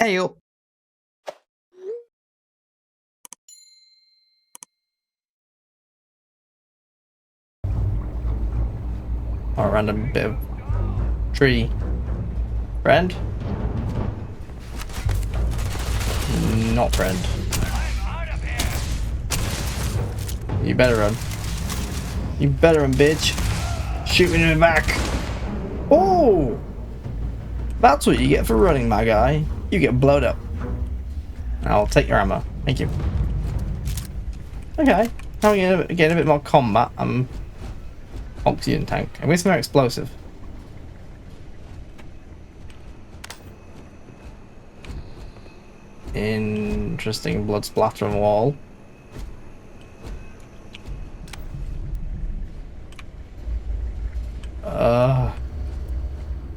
Hey up. Or a random bit of tree. Friend? Not friend. You better run. You better run, bitch. Shoot me in the back. Oh! That's what you get for running, my guy. You get blowed up. I'll take your ammo. Thank you. Okay. Now we're getting a bit more combat. Oxygen tank. And where's more explosive? Interesting blood splatter on the wall.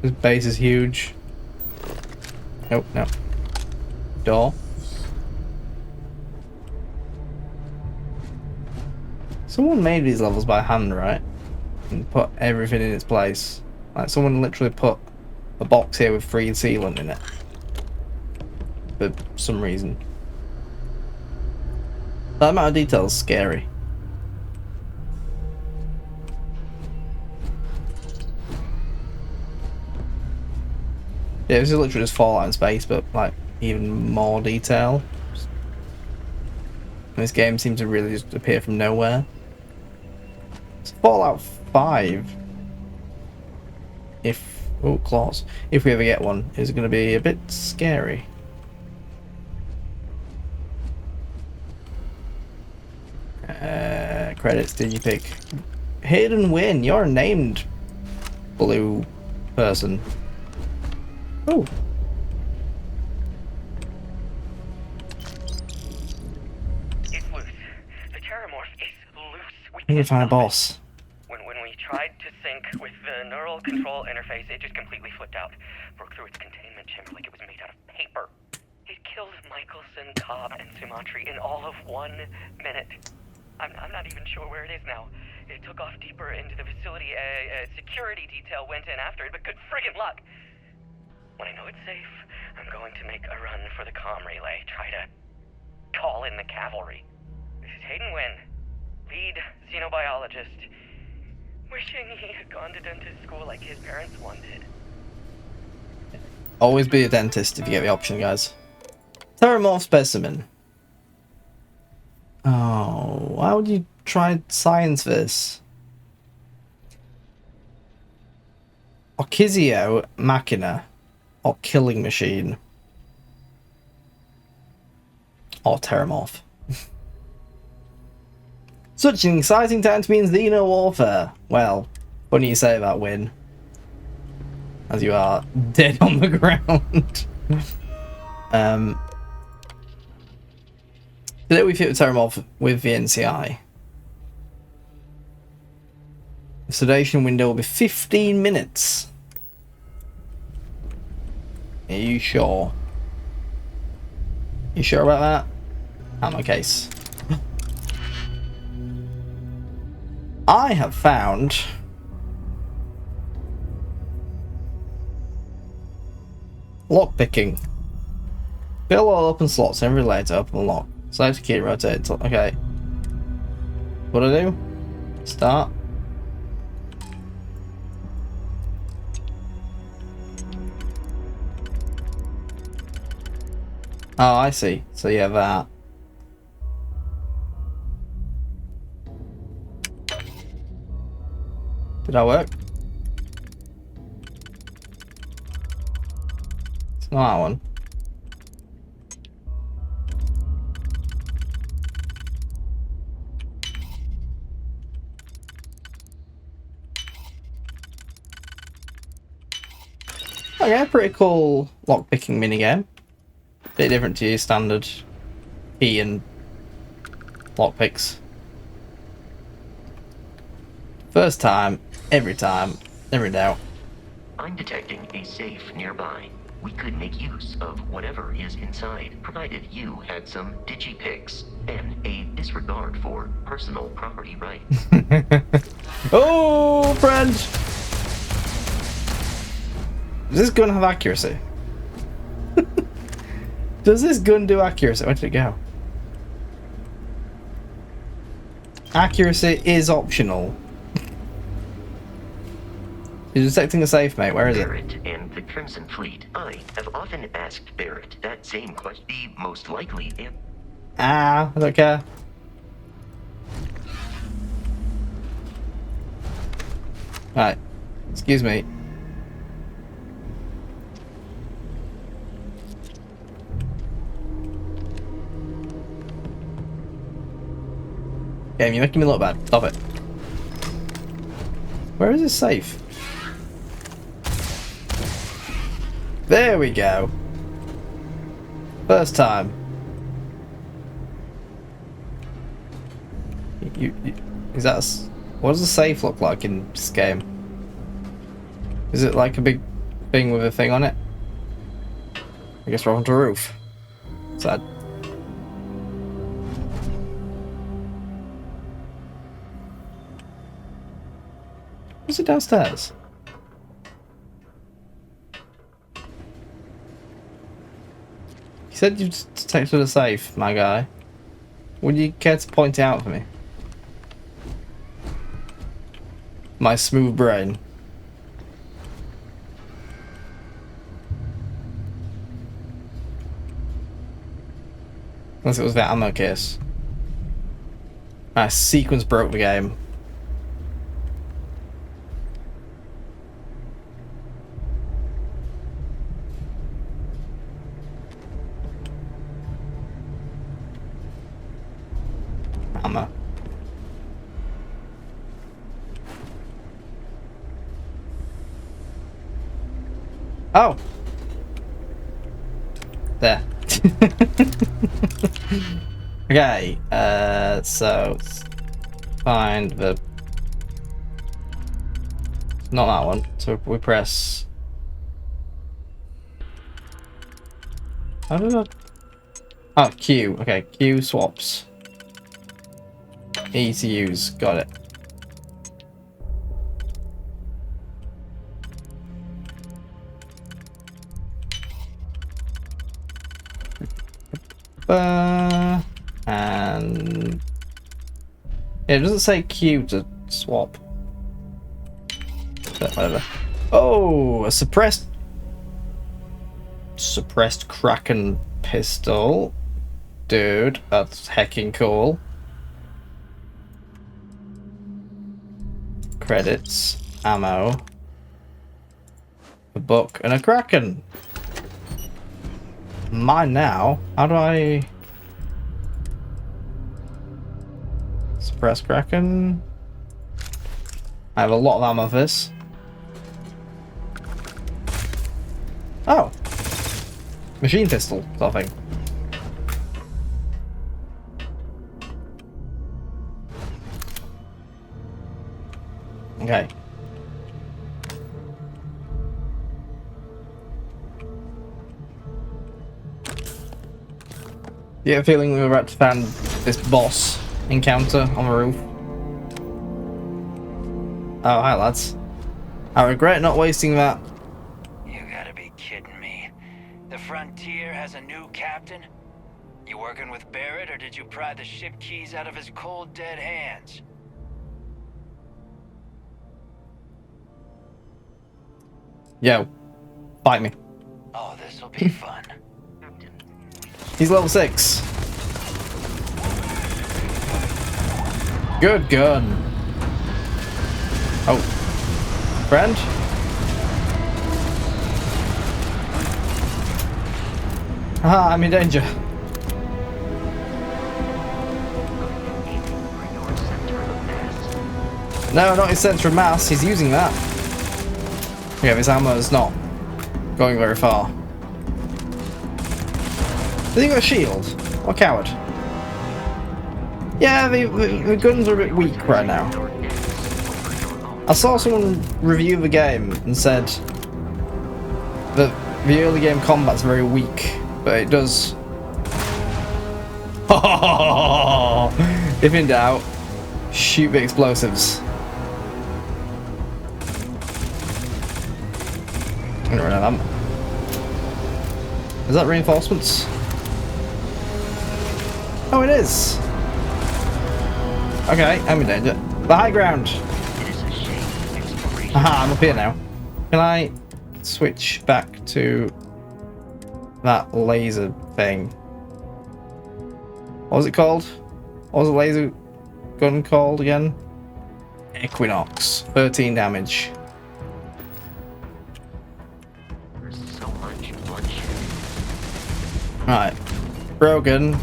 This base is huge. Oh, no. Door. Someone made these levels by hand, right? And put everything in its place. Like, someone literally put a box here with free sealant in it. For some reason. That amount of detail is scary. Yeah, this is literally just Fallout in space, but like even more detail. And this game seems to really just appear from nowhere. It's Fallout 5. Claws. If we ever get one, is going to be a bit scary. Credits, did you pick? Hidden Win, you're a named blue person. Oh. It's loose. The Terramorph is loose. We need to find a boss. When we tried to sync with the neural control interface, it just completely flipped out. Broke through its containment chamber like it was made out of paper. It killed Michelson, Cobb, and Sumatri in all of 1 minute. I'm not even sure where it is now. It took off deeper into the facility. A security detail went in after it, but good friggin' luck. When I know it's safe, I'm going to make a run for the comm relay. Try to call in the cavalry. This is Hayden Wynn, lead xenobiologist. Wishing he had gone to dentist school like his parents wanted. Always be a dentist if you get the option, guys. Terramorph specimen. Oh, why would you try science this? Orchizio Machina. Or Killing Machine. Or Terramorph. Such an exciting time to be in Xeno Warfare. Well, funny you say that, Win. As you are dead on the ground. Today we fit with Terramorph with the NCI. The sedation window will be 15 minutes. Are you sure? You sure about that? Ammo case. I have found lockpicking. Fill all open slots every layer to open the lock. Select the key, rotate. Okay. What do I do? Start. Oh, I see. So yeah, that. Did that work? It's not that one. Okay, pretty cool lockpicking minigame. Bit different to your standard key and lockpicks. First time, every doubt. I'm detecting a safe nearby. We could make use of whatever is inside, provided you had some digipics and a disregard for personal property rights. Oh, friend! Is this gun have accuracy? Does this gun do accuracy? Where did it go? Accuracy is optional. You're detecting a safe, mate. Where is it? Barrett and the Crimson Fleet. I have often asked Barrett that same question. The most likely answer. Ah, I don't care. Right. Excuse me. Game, you're making me look bad. Stop it. Where is this safe? There we go. First time. Is that what does a safe look like in this game? Is it like a big thing with a thing on it? I guess we're onto a roof. Sad. Is it downstairs? You said you detected a safe, my guy. Would you care to point it out for me? My smooth brain. Unless it was the ammo case. My sequence broke the game. Ammo. Oh! There. Okay, so find the not that one. So we press. How did I? Oh, Q. Okay, Q swaps. E to use. Got it. And it doesn't say Q to swap. But whatever. Oh, a suppressed Kraken pistol. Dude, that's hecking cool. Credits, ammo, a book, and a Kraken. Mine now. How do I suppress Kraken? I have a lot of ammo for this. Oh, machine pistol sort of thing. Okay. You get a feeling we were about to find this boss encounter on the roof. Oh, hi lads. I regret not wasting that. You gotta be kidding me. The Frontier has a new captain? You working with Barrett, or did you pry the ship keys out of his cold, dead hands? Yo, fight me. Oh, this'll be fun. He's level 6. Good gun. Oh. Friend? Aha, I'm in danger. No, not his center of mass. He's using that. Yeah, his ammo is not going very far. Has he got a shield? What coward? Yeah, the guns are a bit weak right now. I saw someone review the game and said that the early game combat's very weak, but it does. If in doubt, shoot the explosives. I don't run out of ammo. Is that reinforcements? Oh, it is. Okay, I'm in danger. The high ground. It is a shame exploration. Aha, I'm up here now. Can I switch back to that laser thing? What was it called? What was the laser gun called again? Equinox. 13 damage. There's so much bloodshed. Right. Broken.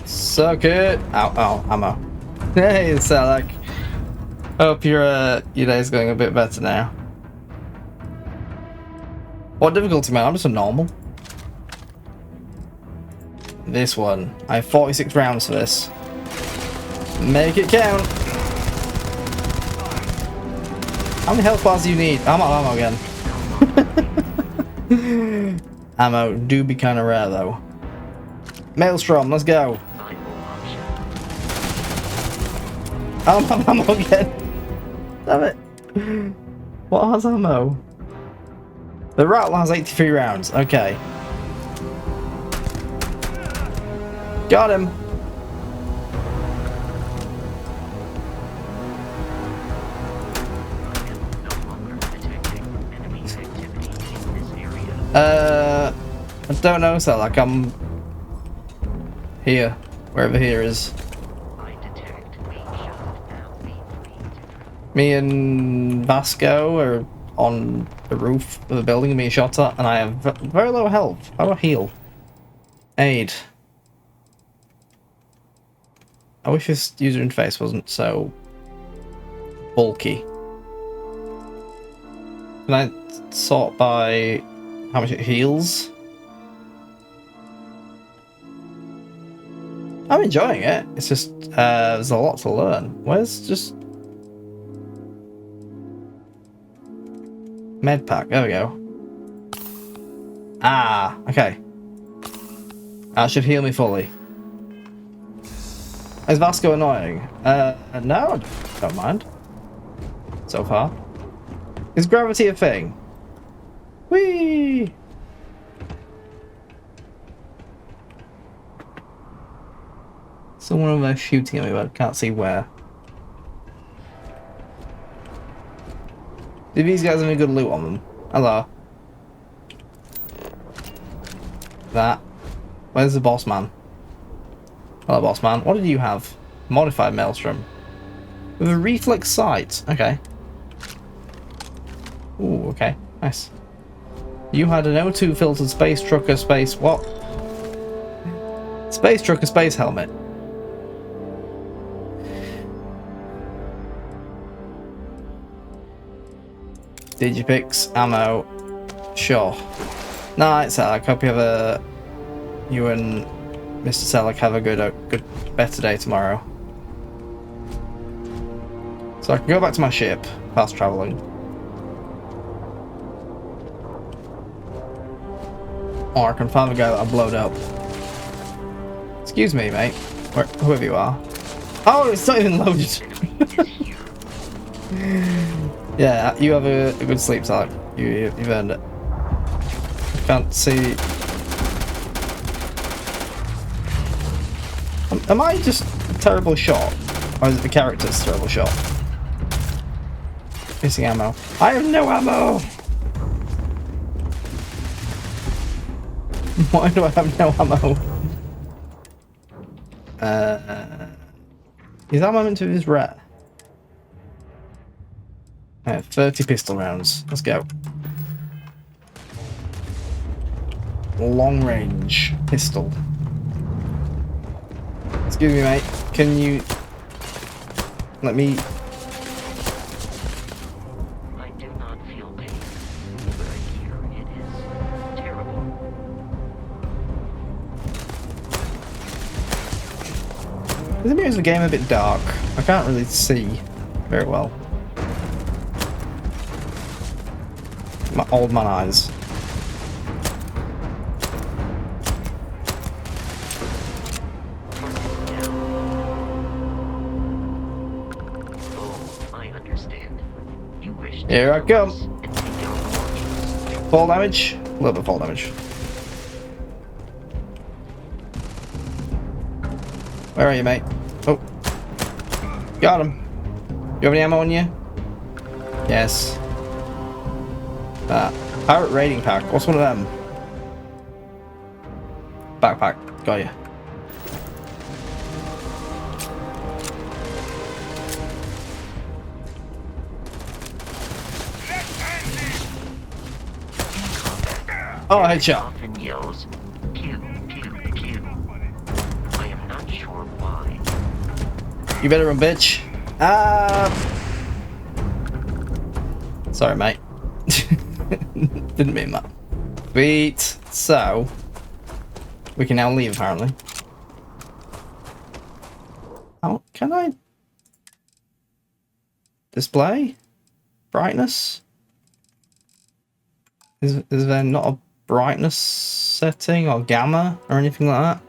Suck it. Ow, ow, ammo. Hey, Salak. Hope your day's going a bit better now. What difficulty, man? I'm just a normal. This one. I have 46 rounds for this. Make it count. How many health bars do you need? I'm out of ammo again. Ammo do be kind of rare though. Maelstrom, let's go. I'm out of ammo again. Damn it. What has ammo? The Rattler has 83 rounds. Okay. Got him. I don't know, so like I'm here, wherever here is. Me and Vasco are on the roof of the building and being shot at, and I have very low health. How do I heal? Aid. I wish this user interface wasn't so bulky. Can I sort by how much it heals? I'm enjoying it. It's just there's a lot to learn. Where's just med pack? There we go. Ah, okay. That should heal me fully. Is Vasco annoying? No, don't mind. So far. Is gravity a thing? Whee! Someone over there shooting at me, but I can't see where. Do these guys have any good loot on them? Hello. That. Where's the boss man? Hello, boss man. What did you have? Modified Maelstrom. With a reflex sight. Okay. Ooh, okay. Nice. You had an O2 filtered space trucker space... What? Space trucker space helmet. Digipix, ammo. Sure. Night, Selleck. Hope you have a... You and Mr. Selleck have a good, better day tomorrow. So I can go back to my ship, fast traveling. Or I can find the guy that I blowed up. Excuse me, mate. Whoever you are. Oh, it's not even loaded. Yeah, you have a good sleep, Selleck. You've earned it. I can't see... Am I just a terrible shot? Or is it the character's terrible shot? Missing ammo. I have no ammo! Why do I have no ammo? Is ammo meant to be rare? I have 30 pistol rounds. Let's go. Long range pistol. Excuse me, mate. Can you let me? I do not feel pain, but I hear it is terrible. Isn't it the game a bit dark? I can't really see very well. My old man eyes. Here I come. Fall damage? A little bit of fall damage. Where are you, mate? Oh. Got him. You have any ammo on you? Yes. Pirate raiding pack. What's one of them? Backpack. Got you. Oh, headshot. Often yells, pew, pew, pew. I am not sure why. You better run, bitch. Sorry, mate. Didn't mean that. Sweet. So, we can now leave, apparently. Oh, can I display brightness? Is there not a brightness setting or gamma or anything like that?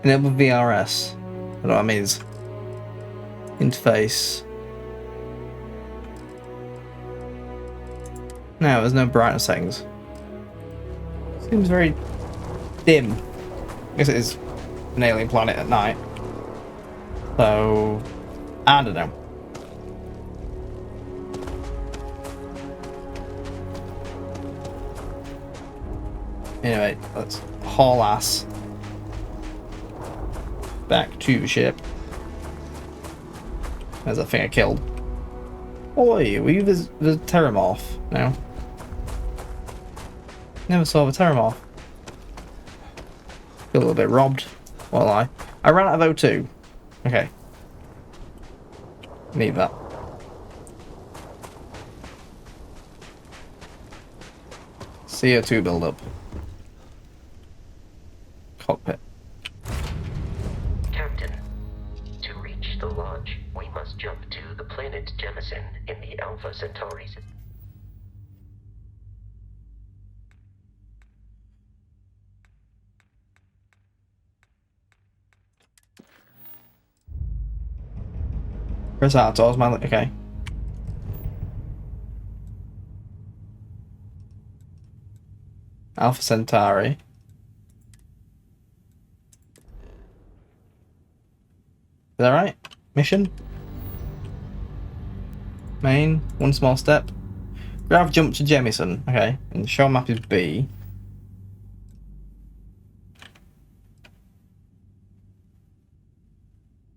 Enable VRS. I don't know what that means. Interface. No, there's no brightness settings. Seems very dim. I guess it is an alien planet at night. So, I don't know. Anyway, let's haul ass back to the ship. There's that thing I killed. Oi, were you the Terramorph? No. Never saw the Terramorph. Feel a little bit robbed. Won't lie. I ran out of O2. Okay. Need that. CO2 buildup. Cockpit. Captain, to reach the lodge, we must jump to the planet Jemison in the Alpha Centauri system. Press out to automatically. Okay. Alpha Centauri. Is that right? Mission? Main. One small step. Grav jump to Jemison. Okay. And the show map is B.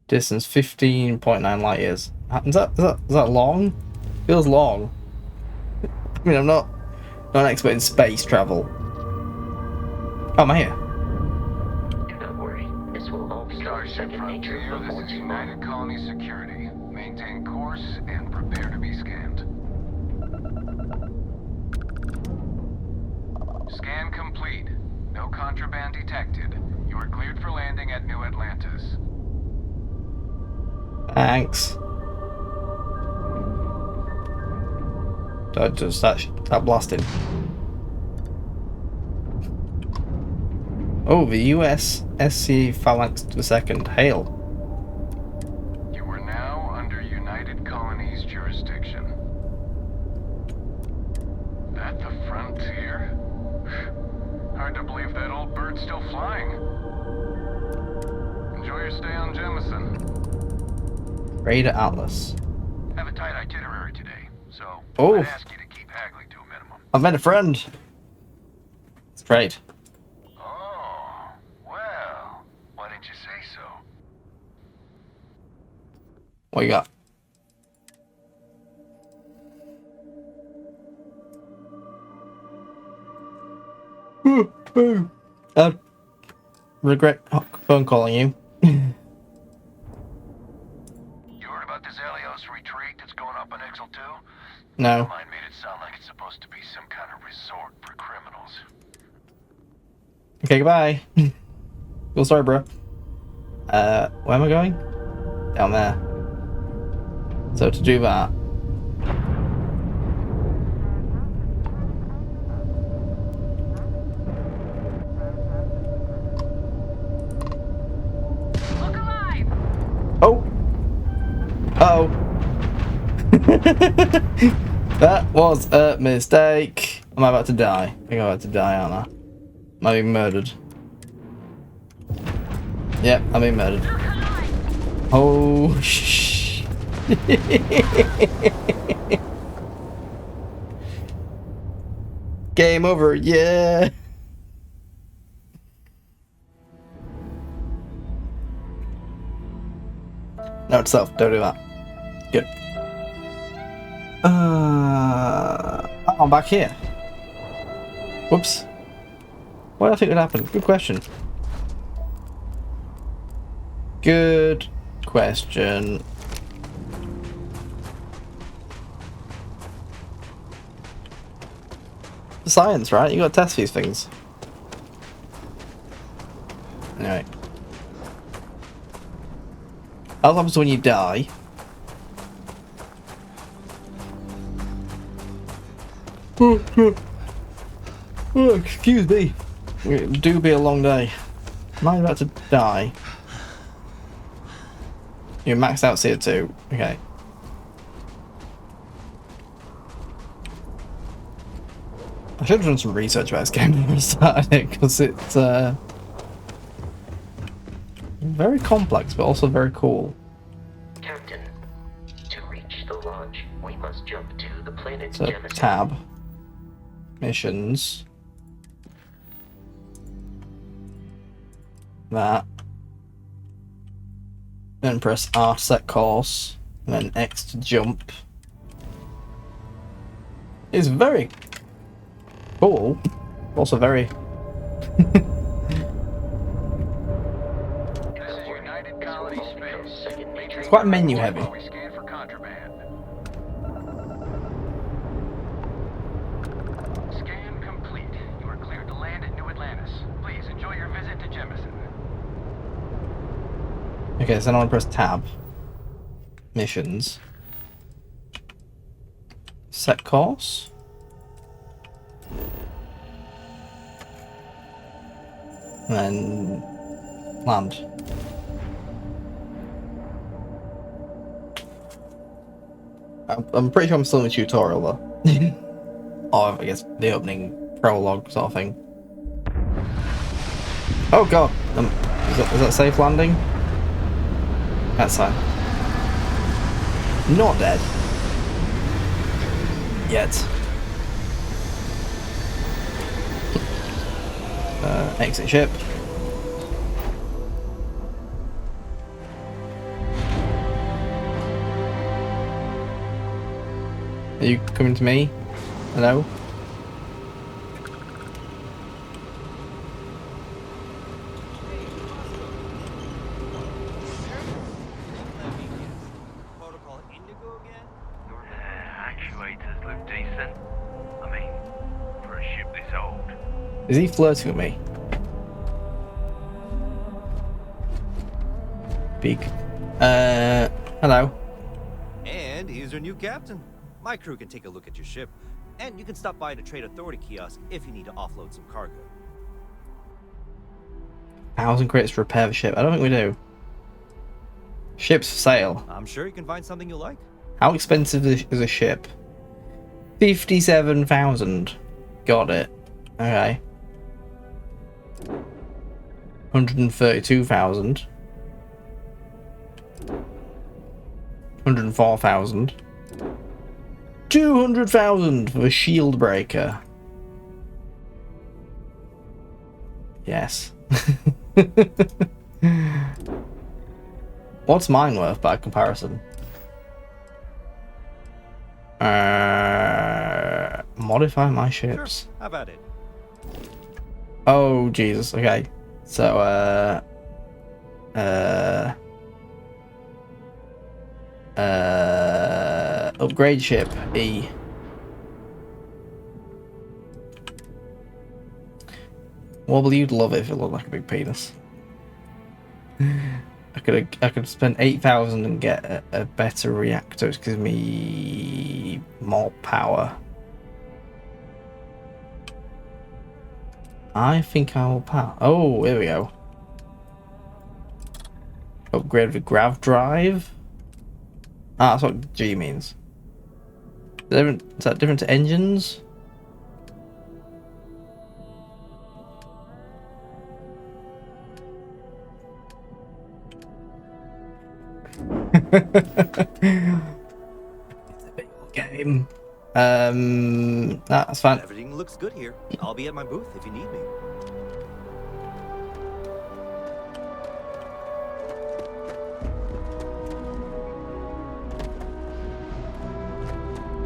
Distance 15.9 light years. Is that long? Feels long. I mean, I'm not an expert in space travel. Oh, am I here? Do not worry, this will all become second nature before This is too United long. Colony Security. Maintain course and prepare to be scanned. Scan complete. No contraband detected. You are cleared for landing at New Atlantis. Thanks. Don't just start blasting. Oh, the US SC Phalanx to the second. Hail. You are now under United Colony's jurisdiction. At the frontier? Hard to believe that old bird's still flying. Enjoy your stay on Jemison. Raider Atlas. Have a tight itinerary today, so Oh. I'd ask you to keep haggling to a minimum. I've met a friend. It's great. Oh, well, why didn't you say so? What you got? Regret phone calling you. You heard about this Helios retreat that's going up on Exel 2? No. Mine made it sound like it's supposed to be some kind of resort for criminals. Okay, goodbye. Well, sorry, bro. Where am I going? Down there. So to do that. Look alive! Oh. Uh-oh. That was a mistake. Am I about to die? I think I'm about to die, aren't I? Am I being murdered? Yep, I'm being murdered. Oh, shh. Game over, yeah. Note to self, don't do that. Good. Oh, I'm back here. Whoops. What do I think would happen? Good question. Good question. Science, right? You gotta test these things. Anyway. What happens when you die? Oh, excuse me. It do be a long day. Am I about to die? You're maxed out CO2. Okay. I should have done some research about this game before I started it, because it's very complex, but also very cool. Captain, to reach the launch, we must jump to the planet So, Jemison. tab. Missions. That. Then press R to set course. And then X to jump. It's very cool. Also very... This is United Colony Space. It's quite menu heavy. We scan for contraband. Scan complete. You are cleared to land at New Atlantis. Please enjoy your visit to Jemison. Okay, so then I want to press tab. Missions. Set course. And then land. I'm pretty sure I'm still in the tutorial though. Or I guess the opening prologue sort of thing. Oh god! Is that safe landing? That's fine. Not dead. Yet. Exit ship. Are you coming to me? Hello? Actuators look decent. I mean, for a ship this old. Is he flirting with me? Big. Hello. And he's your new captain. My crew can take a look at your ship, and you can stop by the Trade Authority kiosk if you need to offload some cargo. 1,000 credits to repair the ship. I don't think we do. Ship's for sale. I'm sure you can find something you like. How expensive is a ship? 57,000. Got it. Okay. 132,000. 104,000. 200,000 for the shield breaker. Yes. What's mine worth by comparison? Modify my ships. Sure, how about it? Oh Jesus. Okay. So upgrade ship E. Wobble, you'd love it if it looked like a big penis. I could spend 8,000 and get a better reactor, which gives me more power. I think I will power. Oh, here we go. Upgrade the grav drive. Ah, that's what G means. Different, is that different to engines? It's a big old game. That's fine. Everything looks good here. I'll be at my booth if you need me.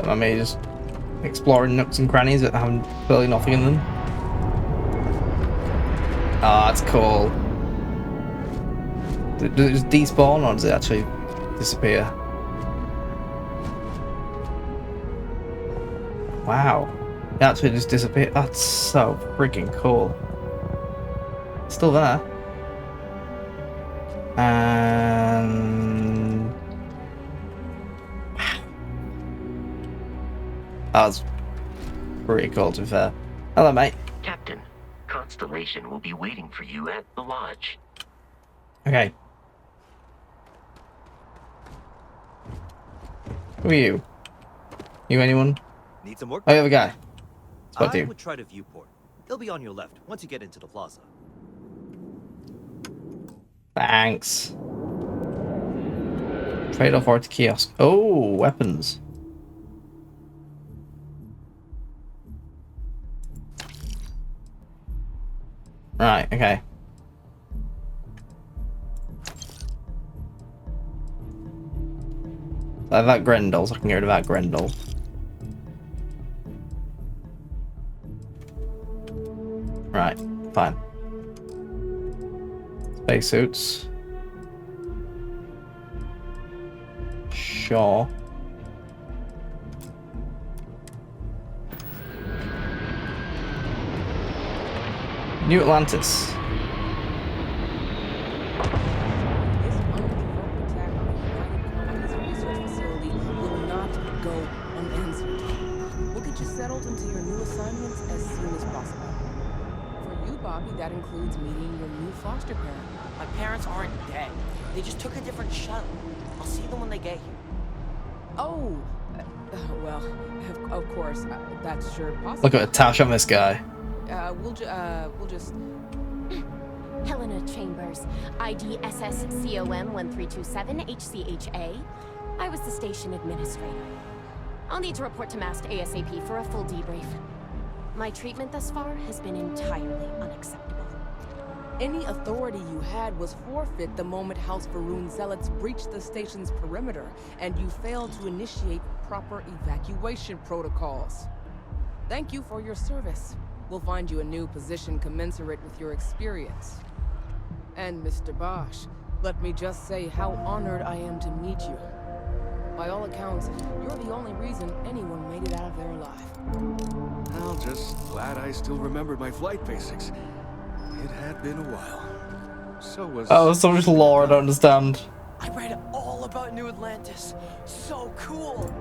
I may just exploring nooks and crannies that have barely nothing in them. Ah, that's cool. Does it just despawn or does it actually disappear? Wow. It actually just disappeared. That's so freaking cool. It's still there. And that was pretty cool, to be fair. Hello, mate. Captain, Constellation will be waiting for you at the lodge. Okay. Who are you? You anyone? Need some work? Oh, you have a guy. Spot I you. would try to viewport. They'll be on your left once you get into the plaza. Thanks. Trade-off art kiosk. Oh, weapons. Right, okay. I have that Grendel, so I can get rid of that Grendel. Right, fine. Spacesuits. Sure. New Atlantis. This unprovoked attack on the United Colony's research facility will not go unanswered. We'll get you settled into your new assignments as soon as possible. For you, Bobby, that includes meeting your new foster parent. My parents aren't dead. They just took a different shuttle. I'll see them when they get here. Oh, well, of course, that's sure possible. Look at the tash on this guy. We'll just. Helena Chambers, ID SSCOM 1327 HCHA. I was the station administrator. I'll need to report to MAST ASAP for a full debrief. My treatment thus far has been entirely unacceptable. Any authority you had was forfeit the moment House Varun zealots breached the station's perimeter, and you failed to initiate proper evacuation protocols. Thank you for your service. We'll find you a new position commensurate with your experience. And Mr. Bosch, let me just say how honored I am to meet you. By all accounts, you're the only reason anyone made it out of there alive. I'm just glad I still remembered my flight basics. It had been a while. So was... Oh, so much lore I don't understand. I read all about New Atlantis. So cool.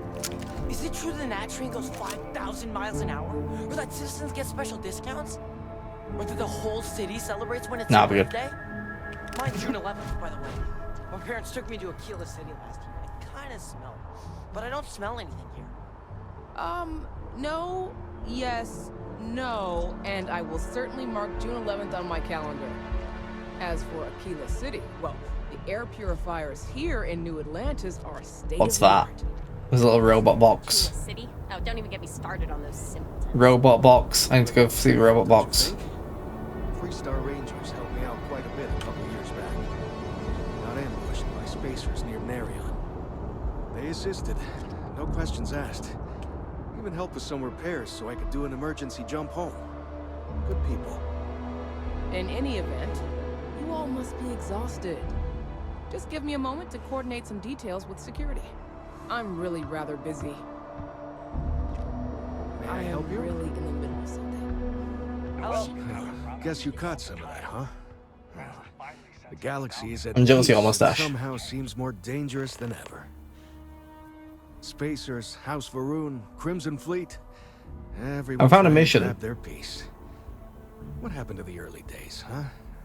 Is it true the Nat train goes 5,000 miles an hour? Or that citizens get special discounts? Or that the whole city celebrates when it's Nah, their we're good. birthday? Mine's June 11th, by the way. My parents took me to Aquila City last year. I kinda smell. But I don't smell anything here. No, yes, no, and I will certainly mark June 11th on my calendar. As for Aquila City, well, the air purifiers here in New Atlantis are state What's of the that? art. There's a little robot box. Aquila City? Oh, don't even get me started on those simpletons. Robot box. I need to go see the robot box. Three-star Rangers helped me out quite a bit a couple years back. Got ambushed by spacers near Marion. They assisted, no questions asked. Even helped with some repairs so I could do an emergency jump home. Good people. In any event, you all must be exhausted. Just give me a moment to coordinate some details with security. I'm really rather busy. May I help you? Really in the middle of something. Guess you caught some of that, huh? The galaxy is at I'm jealous of your peace and mustache. somehow seems more dangerous than ever. Spacers, House Varun, Crimson Fleet. Everyone I found a trying to mission. grab their piece. What happened to the early days, huh?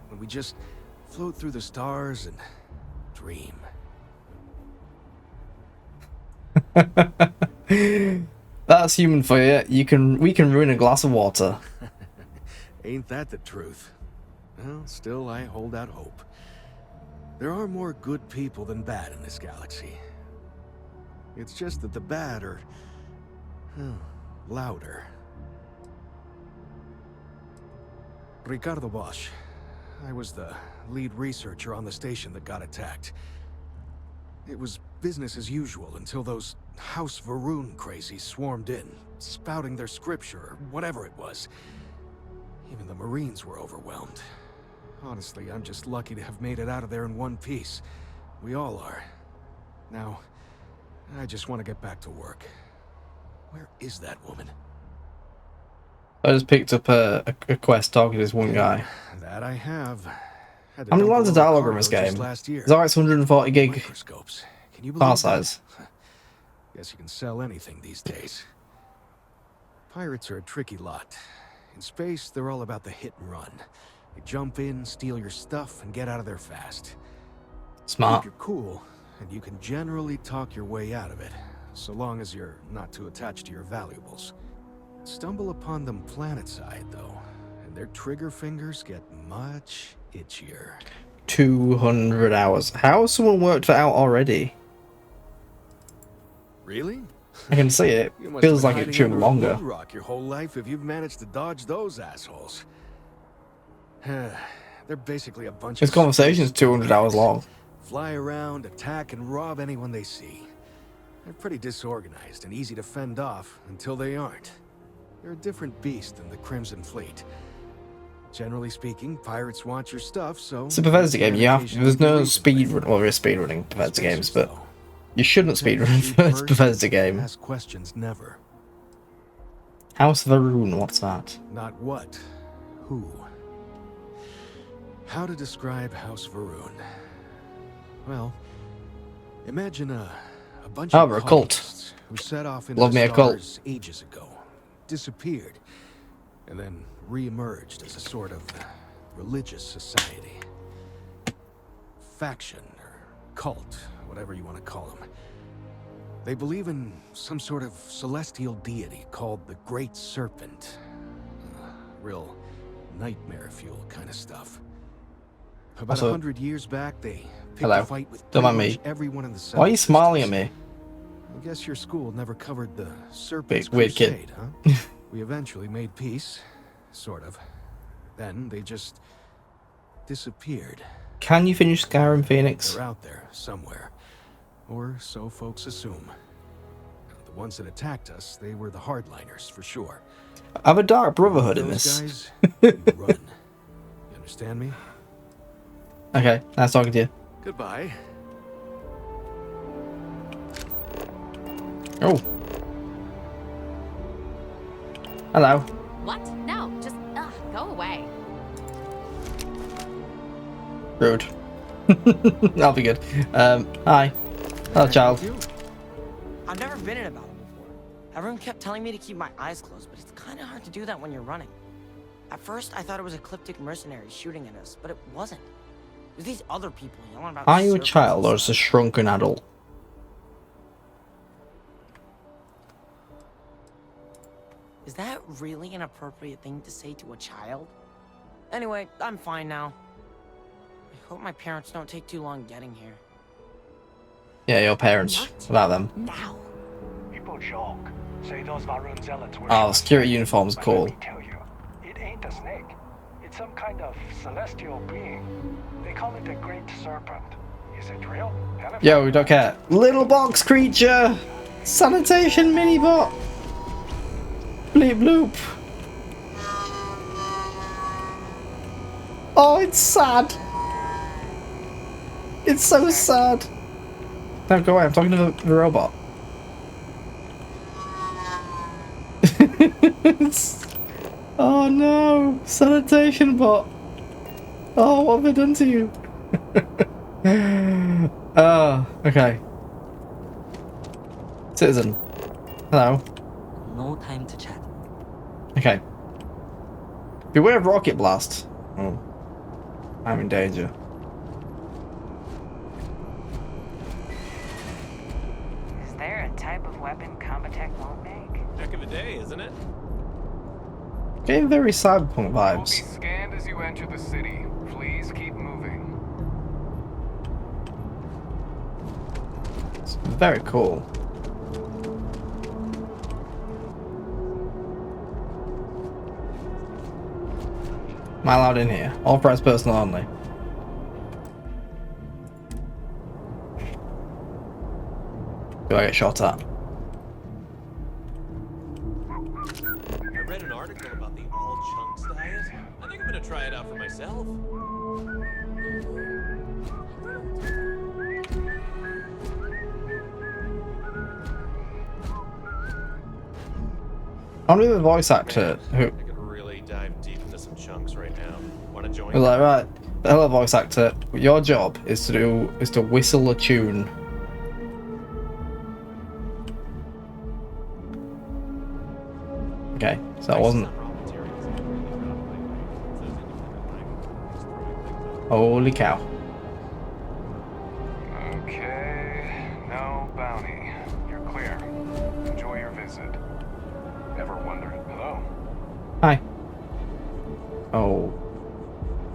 When we just float through the stars and dream. That's human for you. We can ruin a glass of water. Ain't that the truth? Well, still, I hold out hope. There are more good people than bad in this galaxy. It's just that the bad are... louder. Ricardo Bosch. I was the lead researcher on the station that got attacked. It was business as usual until those House Varun crazies swarmed in, spouting their scripture or whatever it was. Even the Marines were overwhelmed. Honestly, I'm just lucky to have made it out of there in one piece. We all are. Now, I just want to get back to work. Where is that woman? I just picked up a quest talking to this one guy. That I have. How many lines of dialogue in this game? It's alright, 140 gig Microscopes. Can you file believe size. that? Guess you can sell anything these days. Pirates are a tricky lot. In space, they're all about the hit and run. You jump in, steal your stuff, and get out of there fast. Smart. You're cool, and you can generally talk your way out of it, so long as you're not too attached to your valuables. Stumble upon them planetside, though, and their trigger fingers get much itchier. 200 hours. How has someone worked that out already? Really? I can see it. You must Feels have like been it hiding took under a longer. wood rock your whole life if you've managed to dodge those assholes. They're basically a bunch This of conversation's space 200 hours long. Fly around, attack, and rob anyone they see. They're pretty disorganized and easy to fend off until they aren't. They're a different beast than the Crimson Fleet. Generally speaking, pirates want your stuff, so... It's a Bethesda game, yeah. communication There's can be no reasonable. speed run. Well, there is speed running Bethesda games, but though. you shouldn't speed run Shoot first first, Bethesda game. Ask questions never. House Varun, what's that? Not what, who. How to describe House Varun? Well, imagine a bunch Oh, of we're a cult. cultists who set off into Love the me a cult. stars ages ago, disappeared, and then re-emerged as a sort of religious society. Faction, or cult, whatever you want to call them. They believe in some sort of celestial deity called the Great Serpent. Real nightmare fuel kind of stuff. About Also, 100 years back, they picked hello. a fight with Don't mind pretty me. much everyone in the Why are you Seven smiling at Sisters. me? I guess your school never covered the Serpent's Big weird kid. Crusade, huh? We eventually made peace, sort of. Then they just disappeared. Can you finish Skyrim, Phoenix? They're out there somewhere, or so folks assume. The ones that attacked us, they were the hardliners for sure. I have a Dark Brotherhood in Those this. guys, you run. You understand me? Okay, nice talking to you. Goodbye. Oh. Hello. What? No, just, go away. Rude. That'll be good. Hi. Hello, child. I've never been in a battle before. Everyone kept telling me to keep my eyes closed, but it's kind of hard to do that when you're running. At first, I thought it was ecliptic mercenaries shooting at us, but it wasn't. It was these other people yelling about. Are you a serpents child and or stuff. just a shrunken adult? Is that really an appropriate thing to say to a child? Anyway, I'm fine now. I hope my parents don't take too long getting here. Yeah, your parents. About them. Now. People joke, say those Varun zealots were. Oh, security uniform's But cool. Let me tell you, it ain't a snake. It's some kind of celestial being. They call it the Great Serpent. Is it real? Yo, we don't care. Little box creature! Sanitation mini-bot! Bleep bloop! Oh, it's sad! It's so sad! No, go away, I'm talking to the robot. Oh no! Sanitation bot! Oh, what have I done to you? Oh, okay. Citizen. Hello. No time to chat. Okay. Beware of rocket blast. Oh. I'm in danger. Is there a type of weapon Combatech won't make? Heck of a day, isn't it? Getting very cyberpunk You will be vibes. scanned as you enter the city. Please keep moving. It's very cool. Am I allowed in here? Authorized personnel only. Do I get shot at? I read an article about the all chunks diet. I think I'm gonna try it out for myself. I wonder if the voice actor who I could really dive deep into some chunks right now. Wanna join? was like, right, hello voice actor, your job is to whistle a tune. Okay, so that wasn't. Holy cow. Okay, no bounty. You're clear. Enjoy your visit. Ever wondered? Hello? Hi. Oh,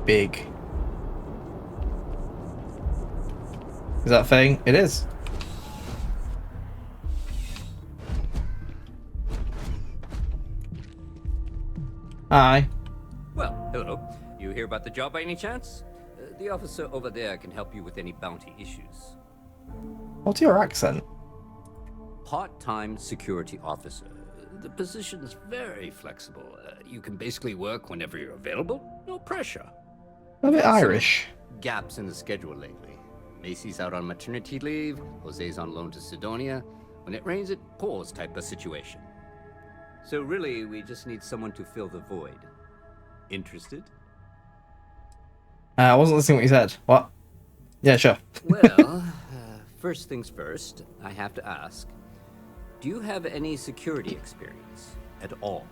big. Is that a thing? It is. Hi. Well, hello. You hear about the job by any chance? The officer over there can help you with any bounty issues. What's your accent? Part-time security officer. The position's very flexible. You can basically work whenever you're available. No pressure. A bit Irish. Gaps in the schedule lately. Macy's out on maternity leave. Jose's on loan to Sidonia. When it rains, it pours type of situation. So really, we just need someone to fill the void. Interested? I wasn't listening to what you said. What? Yeah, sure. Well, first things first, I have to ask. Do you have any security experience at all?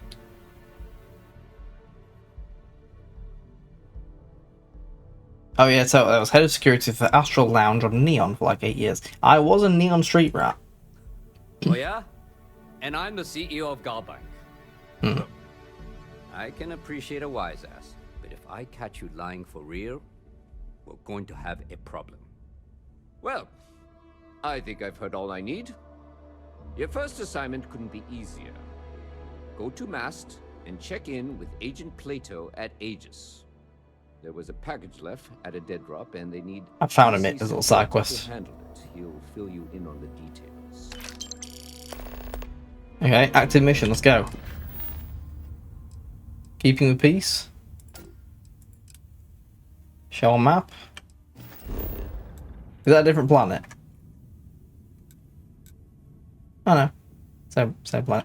Oh yeah, so I was head of security for Astral Lounge on Neon for like 8 years. I was a Neon street rat. Oh yeah? And I'm the CEO of Galbank. Hmm. I can appreciate a wise ass, but if I catch you lying for real, we're going to have a problem. Well, I think I've heard all I need. Your first assignment couldn't be easier. Go to Mast and check in with Agent Plato at Aegis. There was a package left at a dead drop, and they need. I found him. It as a little side quest. Handle it. He'll fill you in on the details. Okay, active mission. Let's go. Keeping the peace. Show a map. Is that a different planet? Oh no, same planet.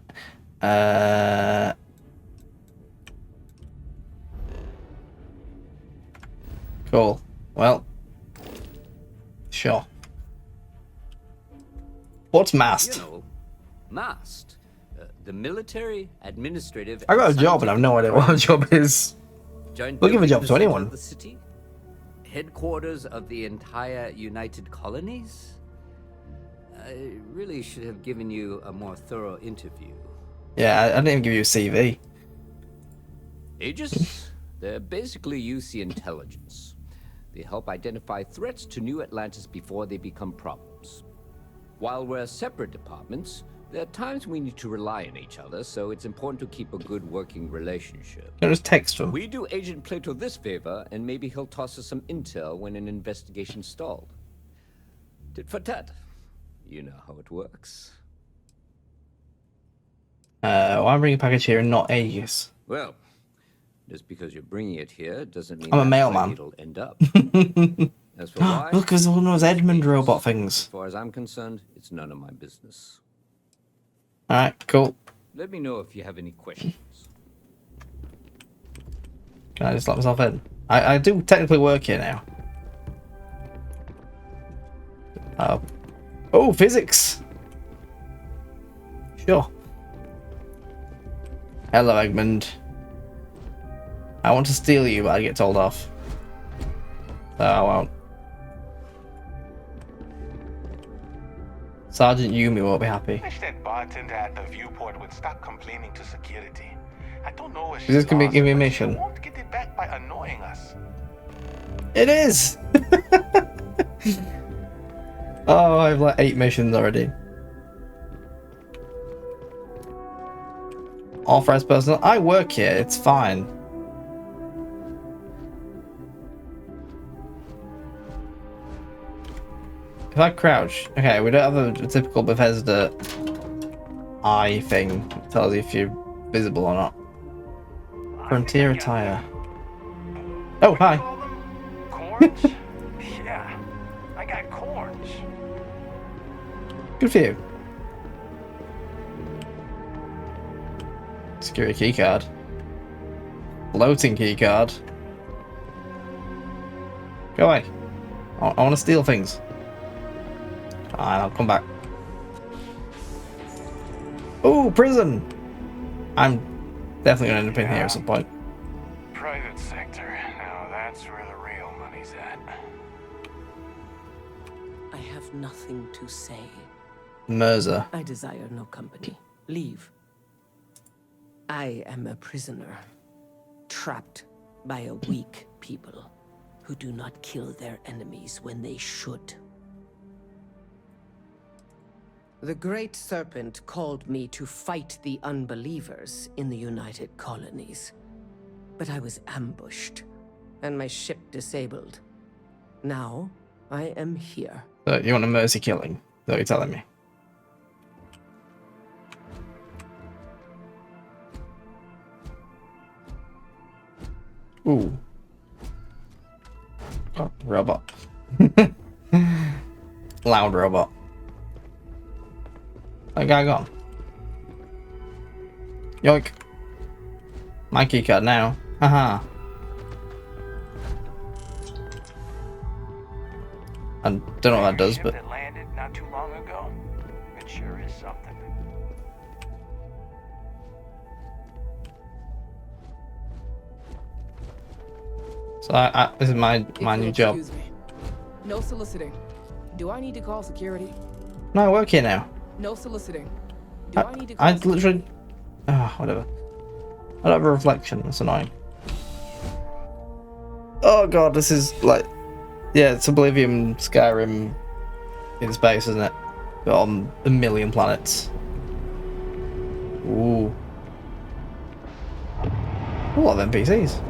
Cool. Well, sure. What's Mast? You know, Mast, the military administrative. I got a job and I have no idea what my job is. We'll give a job to anyone. The city, headquarters of the entire United Colonies. I really should have given you a more thorough interview. Yeah, I didn't even give you a CV. Aegis? They're basically UC intelligence. They help identify threats to New Atlantis before they become problems. While we're separate departments, there are times we need to rely on each other, so it's important to keep a good working relationship. Can I just text him? We do Agent Plato this favor, and maybe he'll toss us some intel when an investigation stalled. Tit for tat. You know how it works. Why bring a package here and not Aegis? Well, just because you're bringing it here doesn't mean I'm a that's mailman. where it'll end up. As for why, look, there's one of those Edmund robot things. as far as I'm concerned, it's none of my business. Alright, cool. Let me know if you have any questions. Can I just let myself in? I do technically work here now. Oh, physics! Sure. Hello, Egmond. I want to steal you, but I get told off. So I won't. Sergeant Yumi won't be happy. Wish that bartender at the viewport would stop complaining to security. I don't know if Is this gonna give me a but mission? she won't get it back by annoying us. It is! Oh, I've like 8 missions already. Authorized personnel. I work here, it's fine. If I crouch, okay, we don't have a typical Bethesda eye thing that tells you if you're visible or not. Frontier attire. Oh, hi. Corns? Yeah, I got corns. Good for you. Security keycard. Floating keycard. Go away. I want to steal things. Fine, I'll come back. Oh, prison! I'm definitely going to end up in here at some point. Private sector. Now that's where the real money's at. I have nothing to say. Mirza. I desire no company. Leave. I am a prisoner, trapped by a weak people who do not kill their enemies when they should. The Great Serpent called me to fight the unbelievers in the United Colonies. But I was ambushed, and my ship disabled. Now, I am here. So you want a mercy killing? Is that what you're telling me? Ooh. Oh, robot. Loud robot. That guy gone. Yoink. My keycard now. Haha. I don't know what that does, but... That landed not too long ago. It sure is something. So this is my new job. Excuse me. No soliciting. Do I need to call security? No, I work here now. No soliciting. Do I need to call I literally... Ah, whatever. I don't have a reflection, that's annoying. Oh god, this is like... Yeah, it's Oblivion, Skyrim in space, isn't it? Got on a million planets. Ooh. A lot of NPCs.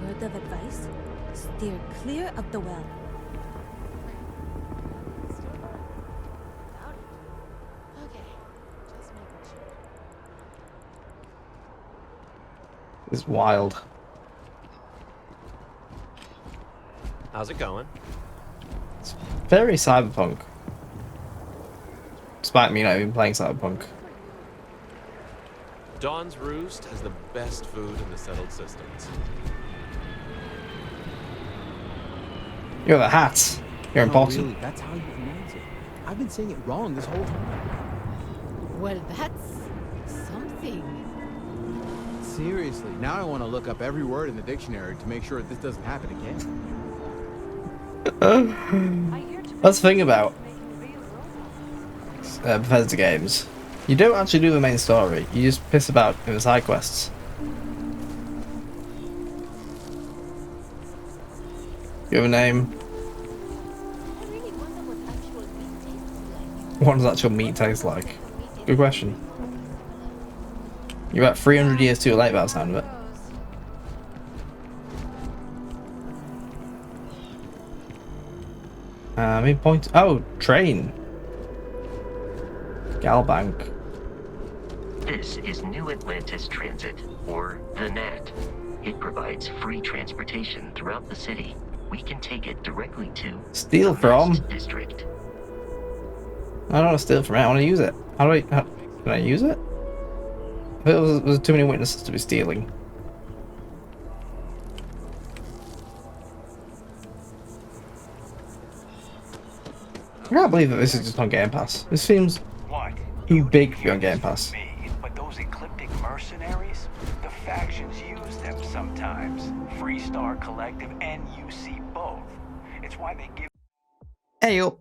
Word of advice? Steer clear of the well. It's wild. How's it going? It's very cyberpunk. Despite me not even playing cyberpunk. Dawn's Roost has the best food in the settled systems. You have a hat. You're important. Really, that's how you pronounce it. I've been saying it wrong this whole time. Well, that's something. Seriously, now I want to look up every word in the dictionary to make sure this doesn't happen again. That's the thing about Bethesda games. You don't actually do the main story. You just piss about in the side quests. You have a name? What does actual meat taste like? Good question. You're about 300 years too late by the sound of it. Main point. Oh, train. Galbank. This is New Atlantis Transit, or the NAT. It provides free transportation throughout the city. We can take it directly to Steal from District. I don't want to steal from it. I want to use it. How do I? Can I use it? I thought there was too many witnesses to be stealing. I can't believe that this is just on Game Pass. This seems too big to be on Game Pass. But those ecliptic mercenaries, factions use them sometimes. Freestar Collective and UC both. It's why they give... Hey, yo.